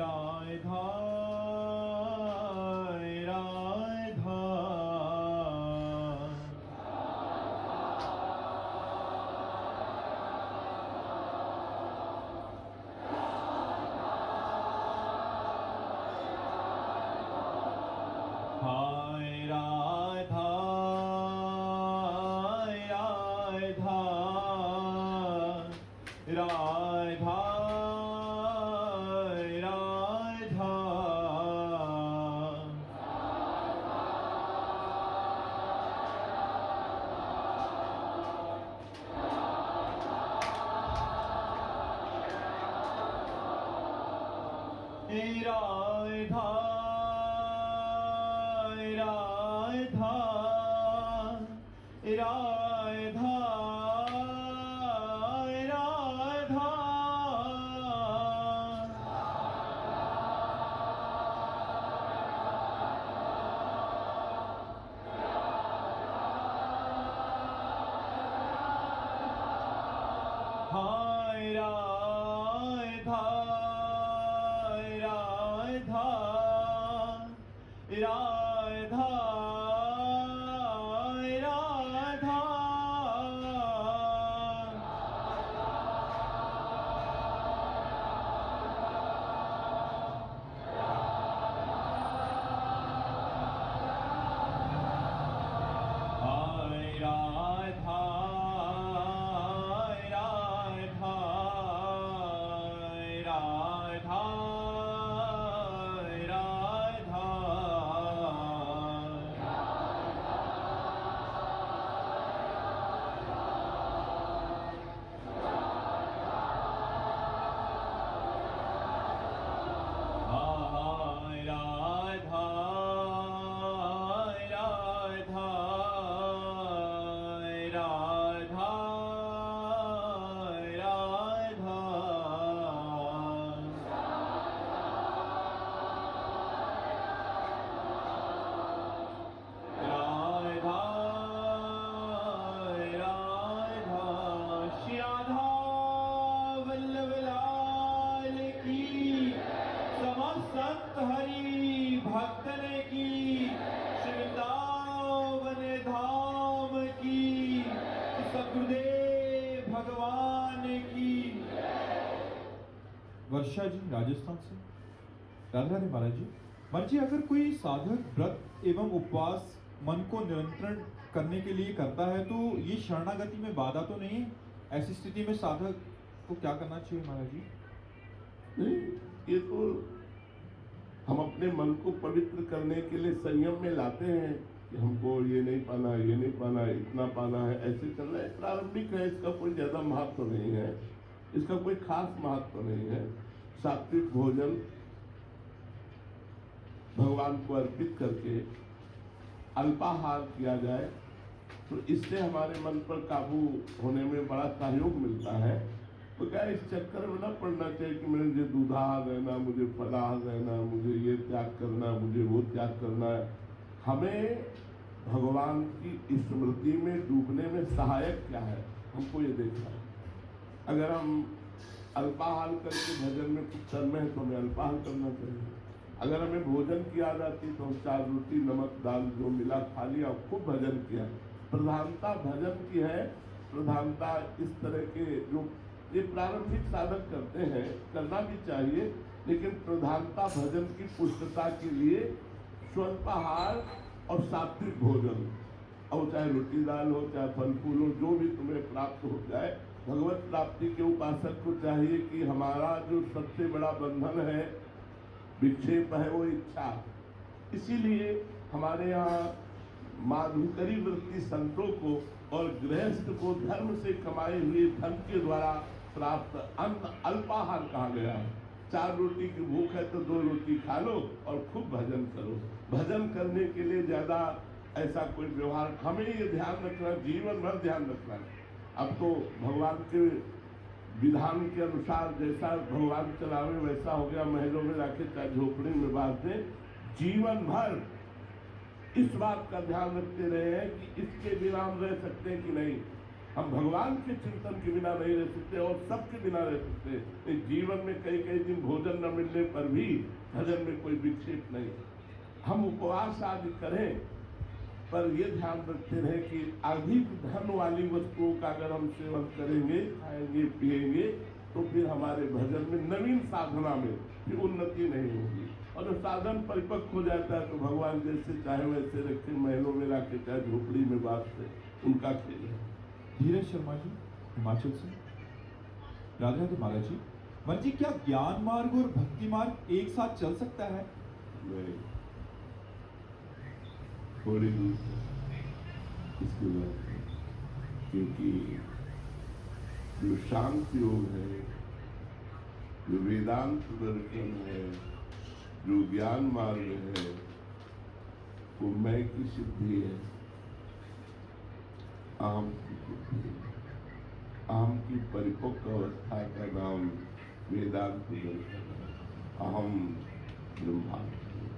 राधा राधा हाय राधा राधा राधा राधा राधा राधा राधा राधा हाय राधा राधा राधा राधा हाय राधा राधा राधा राधा हाय राधा राधा राधा राधा राधा राधा श्री राधा वल्लभ लाल की समस्त संत हरि भक्तन की वृंदावन धाम की सद्गुरुदेव भगवान की। वर्षा जी राजस्थान से। राधे राधे महाराज जी। महाराज जी, अगर कोई साधक व्रत एवं उपवास मन को नियंत्रण करने के लिए करता है तो ये शरणागति में बाधा तो नहीं है? ऐसी स्थिति में साधक को क्या करना चाहिए महाराज जी? नहीं, ये तो हम अपने मन को पवित्र करने के लिए संयम में लाते हैं कि हमको ये नहीं पाना, ये नहीं पाना, इतना पाना है, ऐसे चलना है। प्रारंभिक है, इसका कोई ज्यादा महत्व नहीं है, इसका कोई खास महत्व नहीं है। सात्विक भोजन भगवान को अर्पित करके अल्पाहार किया जाए तो इससे हमारे मन पर काबू होने में बड़ा सहयोग मिलता है। तो क्या इस चक्कर में न पड़ना चाहिए कि मुझे दूधाहार रहना, मुझे फलाहार रहना, मुझे ये त्याग करना, मुझे वो त्याग करना है। हमें भगवान की स्मृति में डूबने में सहायक क्या है, हमको ये देखना है। अगर हम अल्पाहार करके भजन में कुछ तन्मय है तो हमें अल्पाहार करना चाहिए। अगर हमें भोजन की याद आती तो हम 4 रोटी नमक दाल जो मिला खा लिया, खूब भजन किया। प्रधानता भजन की है, प्रधानता इस तरह के जो ये प्रारंभिक साधक करते हैं, करना भी चाहिए, लेकिन प्रधानता भजन की पुष्टता के लिए स्वल्पाहार और सात्विक भोजन, और चाहे रोटी दाल हो, चाहे फल फूल हो, जो भी तुम्हें प्राप्त हो जाए। भगवत प्राप्ति के उपासक को चाहिए कि हमारा जो सबसे बड़ा बंधन है, विक्षेप है, वो इच्छा। इसीलिए हमारे यहाँ माधुकरी वृत्ति संतों को और गृहस्थ को धर्म से कमाए हुए धन के द्वारा प्राप्त अन्न अल्पाहार कहा गया है। 4 रोटी की भूख है तो 2 रोटी खा लो और खूब भजन करो। भजन करने के लिए ज्यादा ऐसा कोई व्यवहार, हमें ये ध्यान रखना, जीवन भर ध्यान रखना है। अब तो भगवान के विधान के अनुसार जैसा भगवान चलावे वैसा हो गया, महलों में रखे चाहे झोपड़ी में बांध दे। जीवन भर इस बात का ध्यान रखते रहे हैं कि इसके बिना हम रह सकते हैं कि नहीं। हम भगवान के चिंतन के बिना नहीं रह सकते और सबके बिना रह सकते। इस जीवन में कई कई दिन भोजन न मिलने पर भी भजन में कोई विक्षेप नहीं। हम उपवास आदि करें पर ये ध्यान रखते रहे कि अधिक धन वाली वस्तुओं का अगर हम सेवन करेंगे, खाएंगे, पिएंगे तो फिर हमारे भजन में, नवीन साधना में फिर उन्नति नहीं होगी। और जब साधन परिपक्व हो जाता है तो भगवान जैसे चाहे वैसे रखे, महलों में रखे, चाहे झोपड़ी में बात से, उनका खेल है। धीरज शर्मा जी, हिमाचल से। राधे राधे महाराज जी। महाराज जी, क्या ज्ञान मार्ग और भक्ति मार्ग एक साथ चल सकता है? नहीं, थोड़ी दूर इसके बाद, क्योंकि जो शांति योग है, जो वेदांत दर्शन है, जो ज्ञान मार्ग है, वो मैं की सिद्धि है, अहम की सिद्धि है। अहम की परिपक्व अवस्था का नाम वेदांत दर्शन है। अहम ब्रह्मास्मि।